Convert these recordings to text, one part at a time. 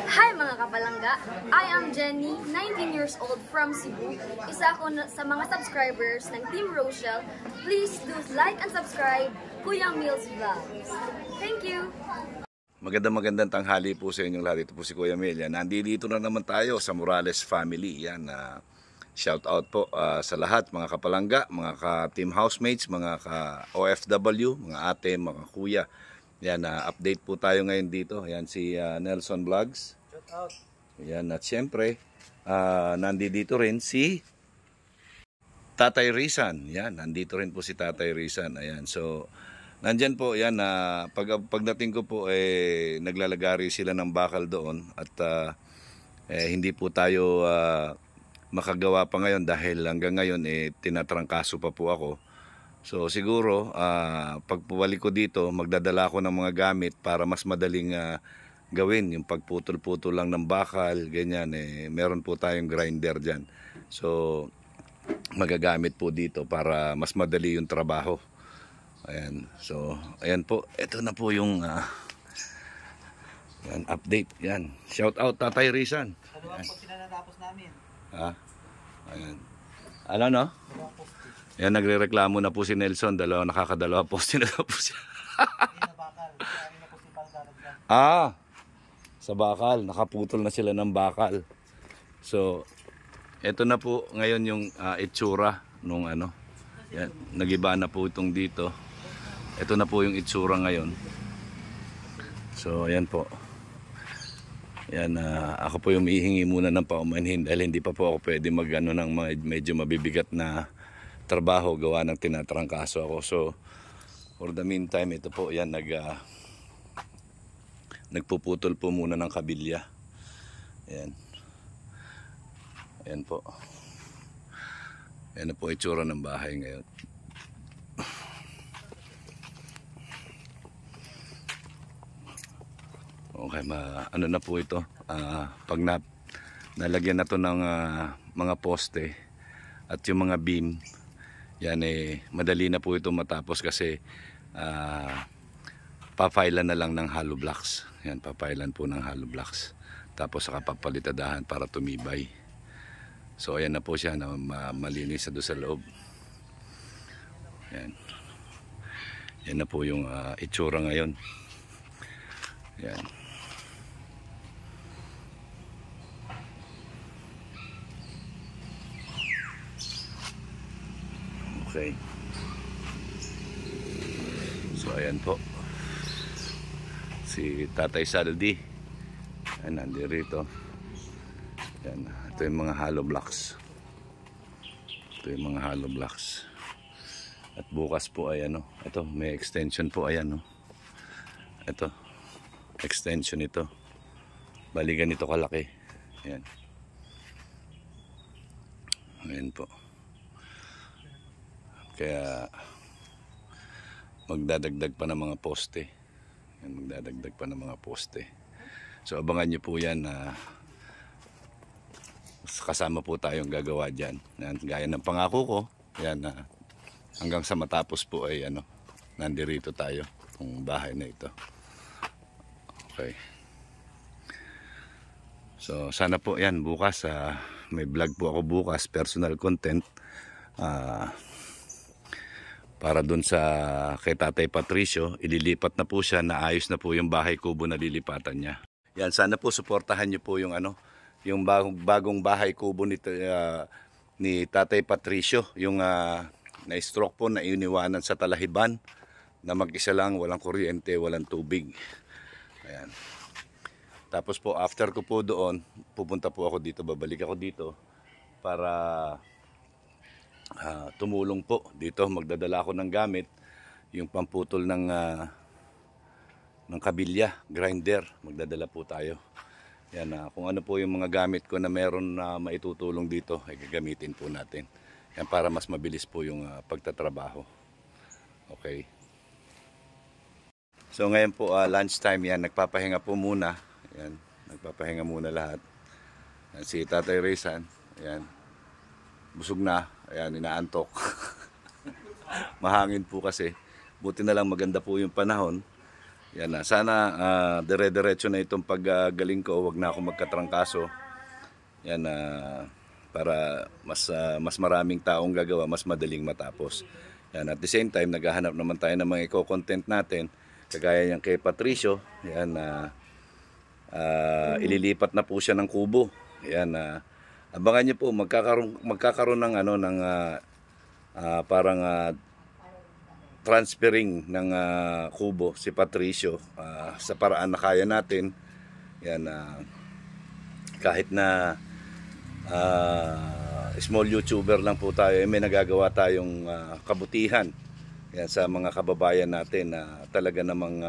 Hi mga kapalangga! I am Jenny, 19 years old from Cebu. Isa ako sa mga subscribers ng Team Rochelle. Please do like and subscribe Kuya Mills Vlogs. Thank you! Magandang tanghali po sa inyong lahat. Ito po si Kuya Mil. Nandito na naman tayo sa Morales family. Yan, shout out po sa lahat, mga kapalangga, mga ka-team housemates, mga ka-OFW, mga ate, mga kuya. Yan, update po tayo ngayon dito. Yan si Nelson Vlogs. Shout out. Yan, at syempre, nandito rin si Tatay Rizan. Yan, nandito rin po si Tatay Rizan. Ayan, so nandyan po, yan, pagdating ko po, naglalagari sila ng bakal doon at hindi po tayo makagawa pa ngayon dahil hanggang ngayon tinatrangkaso pa po ako. So siguro, pagpabalik ko dito, magdadala ako ng mga gamit para mas madaling gawin. Yung pagputol-putol lang ng bakal, ganyan, meron po tayong grinder dyan. So magagamit po dito para mas madali yung trabaho. Ayan, so ayan po, ito na po yung yan, update. Yan, shout out Tatay Rizan. Dalawang poste na natapos namin. Ayan, ano no? Yan, nagre-reklamo na po si Nelson, nakakadalawa poste na po siya. Sa bakal, nakaputol na sila ng bakal. So ito na po ngayon yung itsura nung ano. Yan, nagiba na po itong dito. Ito na po yung itsura ngayon. So ayan po. Yan, ako po yung hihingi muna ng paumanhin dahil hindi pa po ako pwede mag-ano ng medyo mabibigat na trabaho gawa ng tinatrangkaso ako. So for the meantime, ito po yan, nagpuputol po muna ng kabilya. Ayan. Ayan po. Ayan na po itsura ng bahay ngayon. Okay, ano na po ito. Pag nalagyan na to ng mga poste at yung mga beam, yan madali na po ito matapos kasi papailan na lang ng hollow blocks. Yan, papailan po ng hollow blocks. Tapos saka papalitadahan para tumibay. So ayan na po siya na malinis na doon sa loob. Yan. Yan na po yung itsura ngayon. Yan. Okay. So ayan po. Si Tatay Saldi. Ayan, nandito. Yan, ito yung mga hollow blocks. Ito yung mga hollow blocks. At bukas po ay ano, ito may extension po, ayan no. Ito, extension ito. Bali ganito kalaki. Ayan. Ayan po. Kaya magdadagdag pa ng mga poste. Yan, magdadagdag pa ng mga poste. So abangan nyo po yan na kasama po tayong gagawa dyan. Yan, gaya ng pangako ko. Yan, hanggang sa matapos po ay ano, nandirito tayo kung bahay na ito. Okay. So sana po yan bukas. May vlog po ako bukas, personal content. Para dun sa kay Tatay Patricio, ililipat na po siya, naayos na po yung bahay kubo na lilipatan niya. Yan, sana po suportahan niyo po yung ano, yung bagong bahay kubo ni Tatay Patricio, yung na-stroke po, na iniwanan sa Talahiban, na mag-isa lang, walang kuryente, walang tubig. Ayan. Tapos po, after ko po doon, pupunta po ako dito, babalik ako dito para tumulong po dito. Magdadala ako ng gamit, yung pamputol ng kabilya, grinder, magdadala po tayo. Yan, kung ano po yung mga gamit ko na meron na maitutulong dito, ay gagamitin po natin. Yan, para mas mabilis po yung pagtatrabaho. Okay. So ngayon po, lunch time yan, nagpapahinga po muna. Yan, nagpapahinga muna lahat. Yan, si Tatay Rizan, ayan, busog na. Ayan, inaantok. Mahangin po kasi. Buti na lang maganda po yung panahon. Yan na, sana dire-diretso na itong paggaling ko, wag na ako magkatrangkaso. Yan na, para mas maraming taong gagawa, mas madaling matapos. Yan, at the same time, naghahanap naman tayo ng mga eco-content natin, kagaya yan kay Patricio. Yan na, ililipat na po siya ng kubo. Yan, abangan niyo po, magkakaroon ng ano ng parang transferring ng kubo si Patricio sa paraan na kaya natin. Yan, kahit na small YouTuber lang po tayo, may nagagawa tayong kabutihan yan sa mga kababayan natin na talaga namang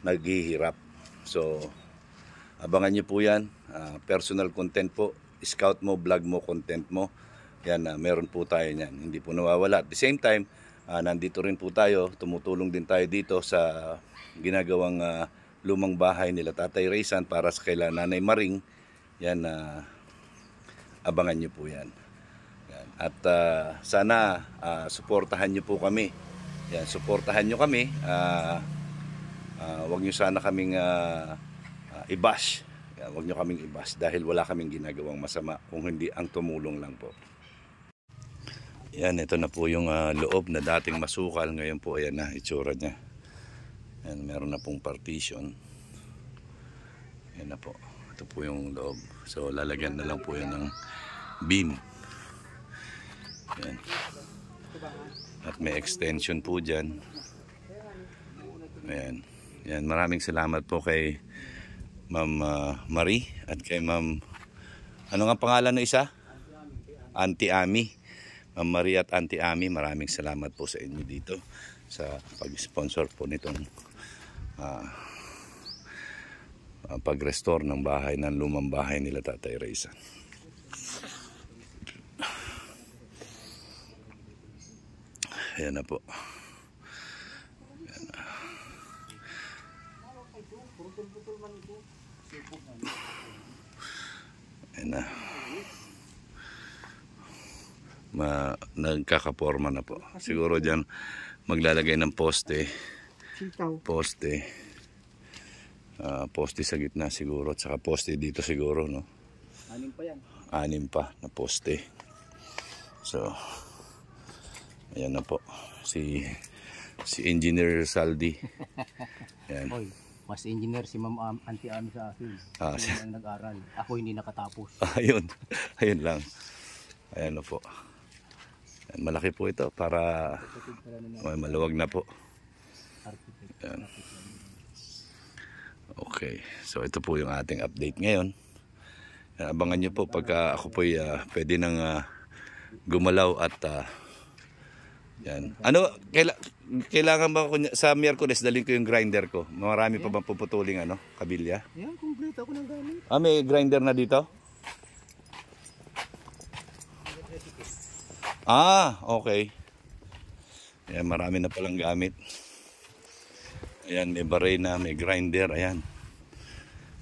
naghihirap. So abangan niyo po yan, personal content po, scout mo, vlog mo, content mo. Yan, meron po tayo niyan, hindi po nawawala. At the same time, nandito rin po tayo, tumutulong din tayo dito sa ginagawang lumang bahay nila Tatay Raysan para sa kaila Nanay Maring. Yan, abangan niyo po yan. Yan. At sana suportahan niyo po kami. Yan, suportahan niyo kami. Huwag niyo sana kaming i-bash. Yan, huwag niyo kaming i-bash dahil wala kaming ginagawang masama, kung hindi ang tumulong lang po. Yan, ito na po yung loob na dating masukal. Ngayon po, ayan na, itsura niya. Yan, meron na pong partition. Yan na po. Ito po yung loob. So, lalagyan na lang po yan ng beam. Yan. At may extension po dyan. Ayan. Yan, maraming salamat po kay Ma'am Marie at kay Ma'am, ano nga pangalan ng isa? Auntie Ami. Ma'am Marie at Auntie Ami, maraming salamat po sa inyo dito sa pag-sponsor po nitong pag-restore ng bahay, ng lumang bahay nila Tatay Raysan. Ayan na po. Ayan na. Ayan na. Nagkakaporma na po. Siguro dyan maglalagay ng poste. Poste. Poste sa gitna siguro. At saka poste dito siguro, no? 6 pa yan. 6 pa na poste. So, ayan na po. Si Engineer Saldi. Ayan. Oy, mas engineer si Ma'am Auntie Ami sa akin. Siya ang nag-aral. Ako hindi nakatapos. Ayun. Ayun lang. Ayan na po. Ayan, malaki po ito para maluwag na po. Ayan. Okay. So ito po yung ating update ngayon. Ayan, abangan nyo po pagka ako po pwede nang gumalaw at yan. Ano, kailangan ba sa Miyerkules dalhin ko yung grinder ko? Marami pa bang puputuling kabilya? Yan, kompleto ako ng gamit. May grinder na dito? Okay. Ayan, marami na palang gamit. Ayan, may baray na, may grinder, ayan.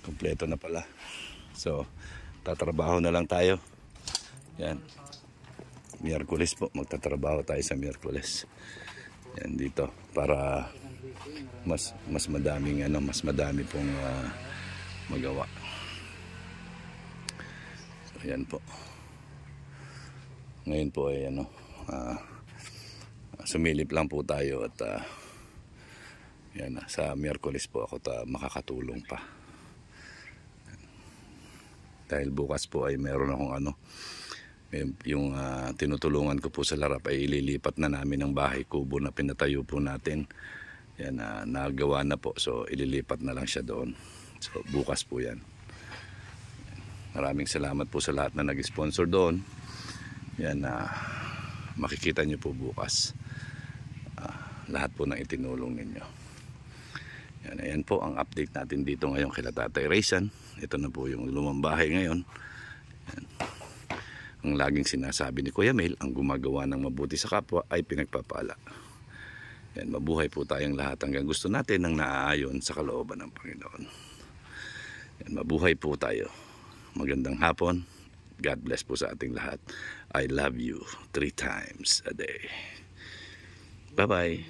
Kompleto na pala. So, tatrabaho na lang tayo. Ayan. Miyerkules po, magtatrabaho tayo sa Miyerkules. Ayan, dito, para mas madaming, mas madami pong magawa. So, ayan po. Ngayon po ay sumilip lang po tayo at yan, sa Miyerkules po ako makakatulong pa. Dahil bukas po ay meron akong yung tinutulungan ko po sa Larap ay ililipat na namin ng bahay kubo na pinatayo po natin. Yan, nagawa na po. So ililipat na lang siya doon. So bukas po yan. Maraming salamat po sa lahat na nag-sponsor doon. Yan, makikita nyo po bukas lahat po ng itinulong ninyo. Yan, ayan po ang update natin dito ngayon kay Tatay Raysan. Ito na po yung lumang bahay ngayon. Yan. Ang laging sinasabi ni Kuya Mel, ang gumagawa ng mabuti sa kapwa ay pinagpapala. Yan, mabuhay po tayong lahat hanggang gusto natin ng naaayon sa kalooban ng Panginoon. Yan, mabuhay po tayo. Magandang hapon. God bless po sa ating lahat. I love you 3 times a day. Bye-bye.